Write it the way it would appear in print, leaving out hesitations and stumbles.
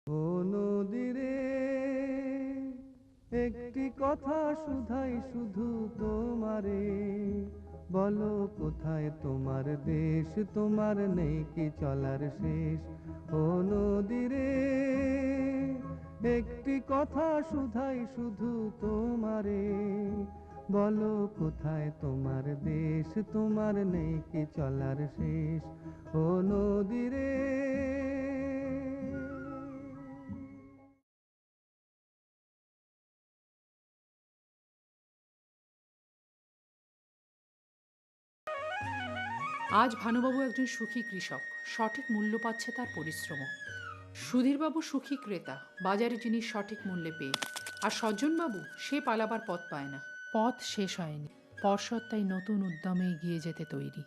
ও নদীরে একটি কথা শুধাই শুধু তোমারে, বলো কোথায় তোমার দেশ, তোমার নেই কি চলার শেষ। ও নদীরে একটি কথা শুধাই শুধু তোমারে, বলো কোথায় তোমার দেশ, তোমার নেই কি চলার শেষ। ও নদীরে। আজ ভানুবাবু একজন সুখী কৃষক, সঠিক মূল্য পাচ্ছে তার পরিশ্রম। সুধীরবাবু সুখী ক্রেতা, বাজারে জিনিস সঠিক মূল্যে পেয়ে। আর সজ্জনবাবু সে পালাবার পথ পায় না। পথ শেষ হয়নি, পর্ষদ তাই নতুন উদ্যমে এগিয়ে যেতে তৈরি।